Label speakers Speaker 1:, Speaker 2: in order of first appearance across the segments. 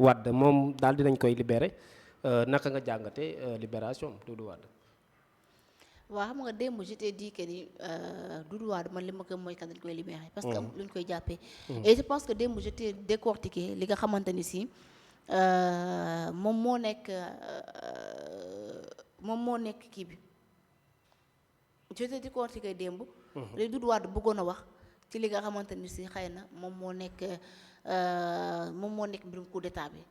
Speaker 1: Wade moom daal dinañ koy libéré naka nga jàngate libération Doudou Wade.
Speaker 2: waaw xam nga démb je t'ai dit que ni Doudou Wade man li ma gëm mooy que dañ koy libéré. parce que amul lu ñu koy jàppee. et je pense que démb je t'ai décortiqué li nga xamante ni si moom moo nekk kii bi je t'ai décortiqué démb. li Doudou Wade bëggoon a wax ci li nga xamante ni si xëy na moom moo nekk mbirum coup d'état bi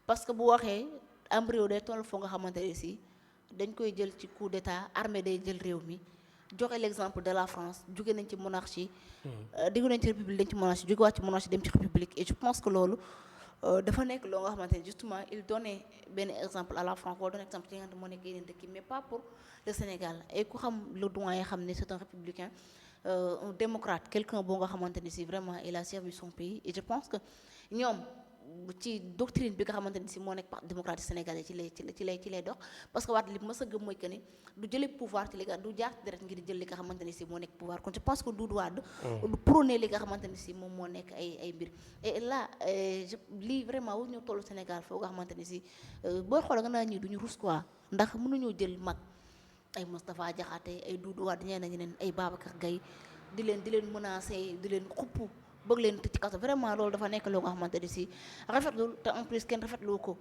Speaker 2: parce que bu waxee am réew day toll foo nga xamante ni si. dañ koy jël ci coup d'état armée day jël réew mi joxe l'exemple de la France jóge nañ ci monarchie diggu nañ ci république dañ ci monarchie jóge waat ci monarchie dem ci république et je pense que loolu dafa nekk loo nga xamante ne justement il donnait benn exemple à la France wala donne exemple ci nga xam ne moo nekk yeneen dëkk mais pas pour le Sénégal et ku xam le doyen xam ne c'est un républicain un démocrate quelqu'un boo nga xamante ne si vraiment il a servi son pays et je pense que ñoom ci doctrine bi nga xamante ni si moo nekk parti démocratique sénégalais ci lay dox parce que waat li mës a gëm mooy que ni du jëlee pouvoir ci li nga du jaar ci deret ngir jël li nga xamante ni si moo nekk pouvoir kon je pense que Doudou Wade du prôné li nga xamante ni si moom moo nekk ay mbir et là lii vraiment wu ñu tollu Sénégal foo nga xamante ni si booy xool nga naa ñii duñu rus quoi ndax mënuñoo jël mag ay Moustapha Diakhaté ay Doudou Wade ñeneen ay Babacar Gaye di leen menacer di leen xupp bëgg leen tëj ci kaso vraiment loolu dafa nekk loo nga xamante ni si rafetlu te en plus kenn rafetlu ko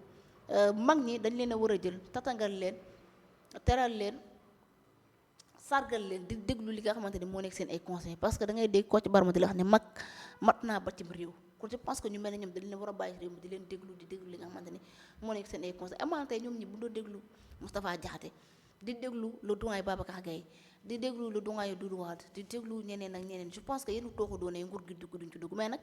Speaker 2: mag ñi dañ leen a war a jël tatangal leen teral leen sargal leen di déglu li nga xamante ni moo nekk seen ay conseils parce que da ngay dégg Kocc Barma di la wax ne mag mat naa ba cim réew kon je pense que ñu mel ne ñoom dañ leen war a bàyyi réew mi di leen déglu li nga xamante ni moo nekk seen ay conseils amaana tey ñoom ñi bu doon déglu Moustapha Diakhaté di déglu le doyen Babacar Gaye di déglu le doyen Doudou Wade di déglu ñeneen ak ñeneen je pense que yéen too ko doonee nguur gi dugg duñ ci dugg mais nag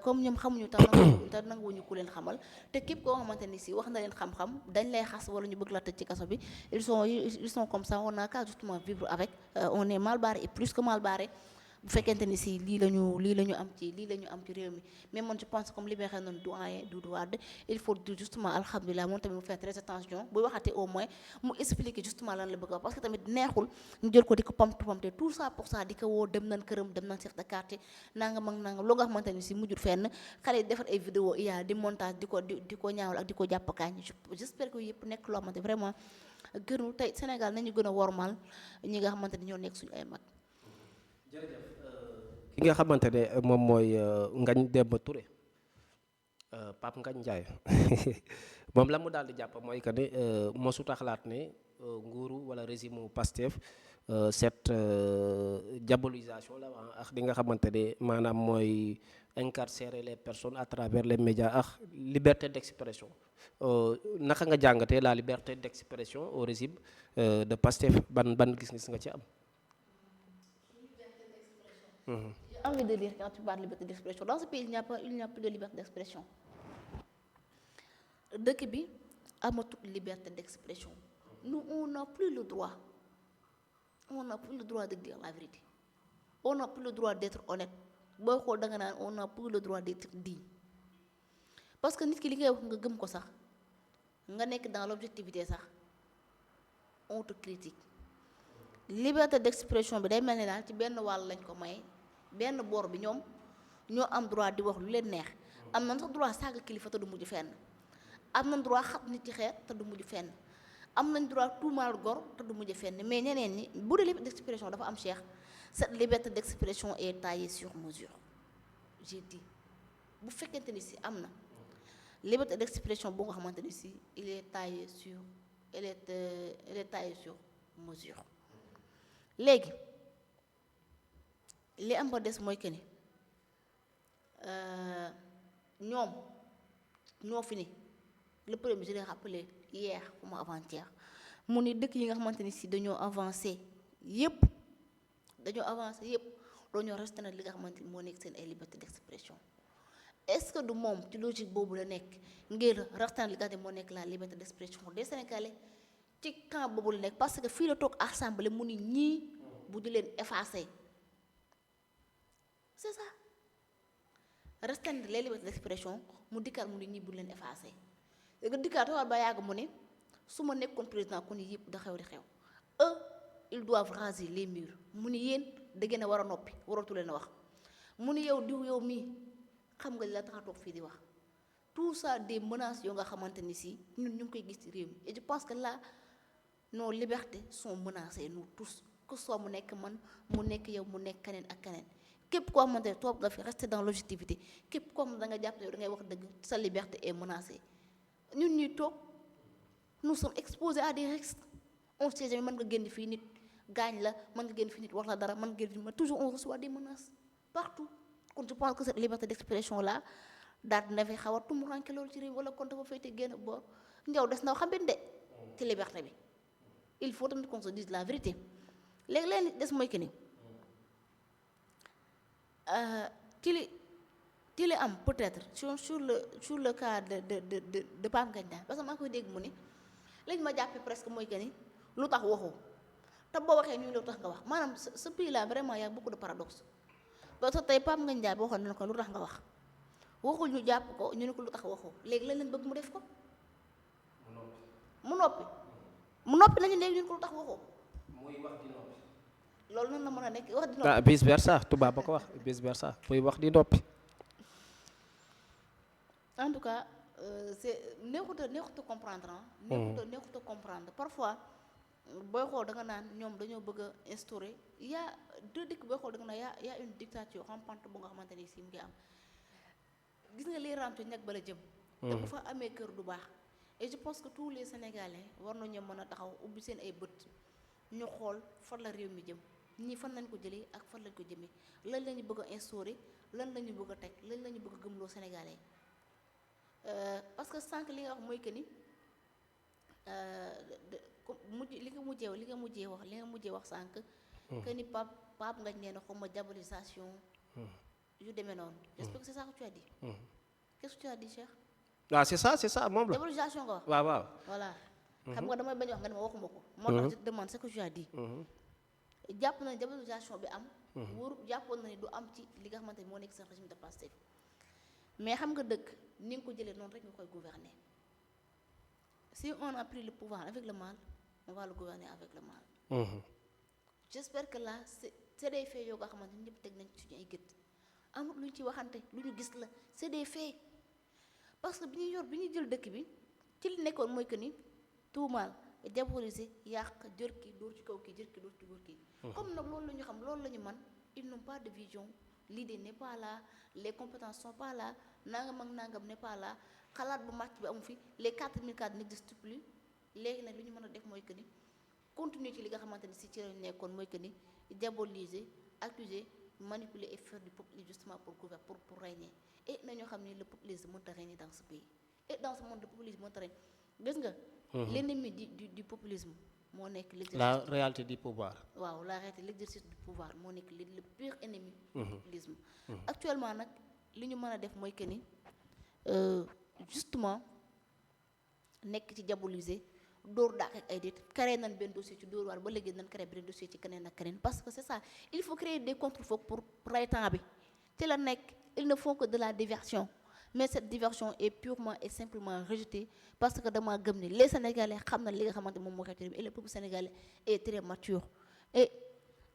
Speaker 2: comme ñoom xamuñu te nanguwuñu ku leen xamal te képp koo xamante ni si wax na leen xam-xam dañ lay xas wala ñu bëgg la tëj ci kaso bi ils sont comme ça on n'a qu'à justement vivre avec on est mal barré et plus que mal barré bu fekkente ni si lii la ñu am ci réew mi mais man je pense comme libéré nañu doyen Doudou Wade il faut dire justement alhamdulilah moom tamit mu faire très attention buy waxatee au moins mu expliquer justement lan la bëgg a wax parce que tamit neexul ñu jël ko di ko pamte tout ça pour ça di ko woo dem nañ këram dem nañ chef de quartier nangam ak nangam loo nga xamante ni si mujjul fenn xale yi defar ay vidéo iya di montage di ko ñaawal ak di ko jàpp kaañ j'espère que yëpp nekk loo xamante vraiment gënul tey Sénégal nañu gën a wormal ñi nga xamante ni ñoo nekk suñu ay mag.
Speaker 1: ki nga xamante ne moom mooy Ngagne Demba Touré Pape Ngagne Ndiaye moom la mu daal di jàpp mooy que ne mosut a xalaat ne nguuru wala régime mu Pastef cette diabolisation la ak li nga xamante ne maanaam mooy incarcérer les personnes à travers les médias ak liberté d'expression naka nga jàngatee la liberté d'expression au régime de Pastef ban gis-gis nga ci am.
Speaker 2: J'ai envie de dire quand tu parles de liberté d'expression dans ce pays il n'y a plus de liberté d'expression dëkk bi amatul liberté d'expression nous on n'a plus le droit de dire la vérité on n'a plus le droit d'être honnête booy xool da nga naan on n'a plus le droit d'être digne parce que nit ki li ngay wax nga gëm ko sax nga nekk dans l'objectivité sax on te critique liberté d'expression bi day mel ni daal ci benn wàll lañ ko may benn boor bi ñoom ñoo am droit di wax lu leen neex am nañ sax droit saaga kilifa te du mujj fenn am nañ droit xat nit ci xeet te du mujj fenn am nañ droit tuumaal gor te du mujj fenn mais ñeneen ñi bu dee liberté d'expression dafa am cheikh cette liberté d'expression est taillée sur mesure j'ai dit bu fekkente ni si am na liberté d'expression boo nga xamante ni si elle est taillée sur mesure léegi li am ba des mooy que ni ñoom ñoo fi ni le premier je l'ai rappelé hier ou avant-hier mu ni dëkk yi nga xamante ni si dañoo avancé yépp dañoo restreindre li nga xamante ni moo nekk seen ay liberté d'expression est-ce que du moom ci logique boobu la nekk ngir restreindre li nga xam ne moo nekk la liberté d'expression des Sénégalais ci camp boobu la nekk parce que fii la toog assemblée mu ni ñii bu di leen effacer c'est ça restreindre les libertés d'expression mu dikkaat mu ni ñii bu leen effacer léegi dikkaat war ba yàgg mu ne su ma nekkoon président ku ni yëpp da xew di xew eux ils doivent raser les murs mu ni yéen da ngeen a war a noppi waratu leen a wax mu ni yow diw yow mii xam nga li la tax a toog fii di wax tout ça des menaces yoo nga xamante ni si ñun ñu ngi koy gis ci réew mi et je pense que là nos libertés sont menacées nous tous que soit mu nekk man mu nekk yow mu nekk keneen ak keneen képp koo xamante ne toog nga fi rester dans l'objectivité képp koo xam ne da nga jàpp ne yow da ngay wax dëgg sa liberté est menacée ñun ñuy toog nous sommes exposés à des risques on sait jamais mën nga génn fii nit gaañ la mën nga génn fii nit wax la dara mën nga génn fii mais toujours on reçoit des menaces partout kon je pense que cette liberté d'expression là daal dina fi xaw a tumuranke loolu ci réew wala kon dafa féete génn boor njaw des na xambit de ci liberté bi il faut tamit qu'on se dise la vérité léegi leen des mooy que ni ci li am peut-être sur le cas de Pape Ngagne Ndiaye parce que maa ngi koy dégg mu ni lañ ma jàppee presque mooy que ni lu tax waxoo te boo waxee ñu lu tax nga wax maanaam ce pays là vraiment y a beaucoup de paradoxe parce que tey Pape Ngagne Ndiaye boo waxoon ne ko lu tax nga wax waxul ñu jàpp ko ñu ne ko lu tax waxoo léegi lañ leen bëgg mu def ko mu noppi nañu léegi ñu ne ko lu tax waxoo
Speaker 1: muy wax di noppi.
Speaker 2: loolu nan la mën a nekk wax di noppi.
Speaker 1: ah vice versa tubaab ba ko wax vice versa muy wax di noppi.
Speaker 2: en tout cas c'est neexut a comprendre ah. neexut a comprendre parfois booy xool da nga naan ñoom dañoo bëgg a instaurer y a deux dëkk booy xool da nga naan y a une dictature rampante bu nga xamante ni si mu ngi am gis nga liy ramte ñag bala jëm. te bu fa amee kër du baax. et je pense que tous les Sénégalais war nañu mën a taxaw ubbi seen ay bët ñu xool fan la réew mi jëm ñii fan lañ ko jëlee ak fan lañ ko jëmee lan la ñu bëgg a instaurer lan la ñu bëgg a teg lan la ñu bëgg a gëmloo Sénégalais parce que sànq li nga wax mooy que ni li nga mujjee wax sànq. que ni Pape Ngagne nee na xaw ma diabolisation. yu demee noonu. j'espère que c'est ça que tu as dit. qu'est-ce que tu as dit Cheikh.
Speaker 1: waaw c'est ça moom la.
Speaker 2: diabolisation nga wax.
Speaker 1: waaw.
Speaker 2: voilà. xam nga damay bañ wax nga ne ma waxuma ko. moo tax je te demande ce que tu as dit. jàpp na ne diabolisation bi am. wóoru jàppoon na ne du am ci li nga xamante ni moo nekk seen régime de Pastef mais xam nga dëkk ni nga ko jëlee noonu rek nga koy gouverner si on a pris le pouvoir avec le mal on va le gouverner avec le mal. j'espère que là c'est des faits yoo nga xamante ni ñëpp teg nañ ci suñu ay gët amul lu ñu ci waxante lu ñu gis la c'est des faits parce que bi ñuy jël dëkk bi ci li nekkoon mooy que ni tuumaal diaboliser yàq jër ki dóor ci kaw kii jër ki dóor ci góor kii. comme nag loolu la ñu xam loolu la ñu man ils n'ont pas de vision l'idée n'est pas là les compétences sont pas là nangam ak nangam n'est pas là xalaat bu màcc bi amu fi les 4000 cadres n'existent plus léegi nag li ñu mën a def mooy que ni continuer ci li nga xamante ni si ci lañu nekkoon mooy que ni diaboliser accuser manipuler et faire du populisme justement pour régner et nañoo xam ni le populisme mënta régner dans ce pays et dans ce monde le populisme mënta régner gis nga. l'ennemi du populisme moo nekk l'exercice
Speaker 1: la réalité du pouvoir.
Speaker 2: waaw la réalité l'exercice du pouvoir moo nekk le pire ennemi du populisme. actuellement nag li ñu mën a def mooy que ni justement nekk ci diaboliser dóor daak ak ay déet créé nañ benn dossier ci dóor waar ba léegi nañ créé benn dossier ci keneen ak keneen parce que c'est ça il faut créer des contre-feux pour ray temps bi ci la nekk ils ne font que de la diversion mais cette diversion est purement et simplement rejetée parce que dama gëm ni les Sénégalais xam na li nga xamante moom moo xew ci réew mi et le peuple sénégalais est très mature et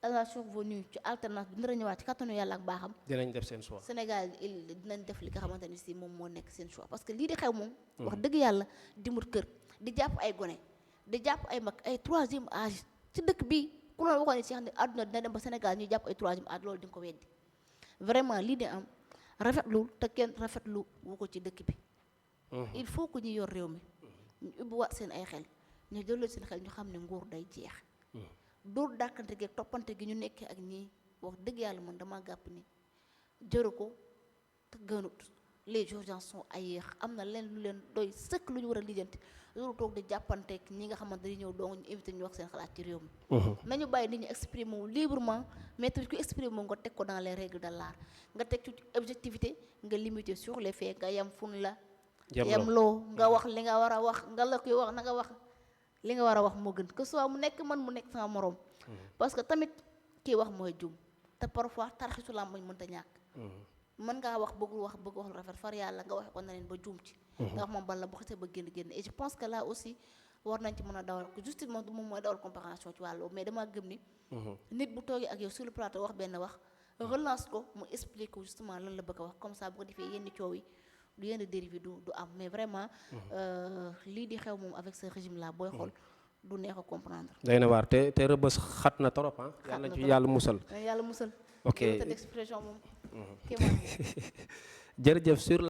Speaker 2: à la survenue ci alternance bi dina ñëwaat ci kattanu yàlla ak baaxam.
Speaker 1: dinañ def seen choix.
Speaker 2: Sénégal dinañ def li nga xamante ni si moom moo nekk seen choix parce que lii di xew moom. wax dëgg yàlla di mut kër di jàpp ay gone di jàpp ay mag ay troisième âge ci dëkk bi ku loolu waxoon ne si xam ne àdduna dina dem ba Sénégal ñuy jàpp ay troisième âge loolu di nga ko weddi vraiment lii di am rafetlu te kenn rafetlu wu ko ci dëkk bi. il faut que ñu yor réew mi ñu ubbiwaat seen ay xel ñu jëloo seen xel ñu xam ne nguur day jeex. dóor dàkkante gi toppante gi ñu nekkee ak ñii wax dëgg yàlla man dama gàpp ni jëru ko te gënut les urgences sont ailleurs am na leen lu leen doy sëkk lu ñu war a lijjanti loolu toog di jàppanteeg ñi nga xamante ni ñëw dong ñu invité ñu wax seen xalaat ci réew mi. nañu bàyyi nit ñi exprimer wu librement mais tamit ku exprimer wu nga teg ko dans les règles de l'art nga teg ci objectivité nga limiter sur les faits nga yem fun la. yem loo nga wax li nga war a wax nga la koy wax na nga wax. li nga war a wax moo gën que soit mu nekk man mu nekk sama moroom parce que tamit kii wax mooy jum te parfois tarxisu lam bañ mënta ñàkk mën ngaa wax bëgg wax lu rafet far yàlla nga waxe ko na leen ba juum ci nga wax moom bala bu xasee ba génn et je pense que là aussi war nañ ci mën a dawal que justice moom mooy dawal comparaison ci wàllu mais damaa gëm ni nit bu toogee ak yow sur le plateau wax benn wax relance ko mu explique ko justement lan la bëgg a wax comme ça bu ko defee yenn coow yi du yenn dérive du am mais vraiment lii di xew moom avec ce régime là booy xool du neex a comprendre.
Speaker 1: day na waar te rëbës xat na trop ah.
Speaker 2: xat
Speaker 1: yàlla
Speaker 2: na
Speaker 1: ci
Speaker 2: trop.
Speaker 1: yàlla musal.
Speaker 2: yàlla musal.
Speaker 1: ok
Speaker 2: liberté d'expression moom kéemaan.
Speaker 1: jërëjëf sur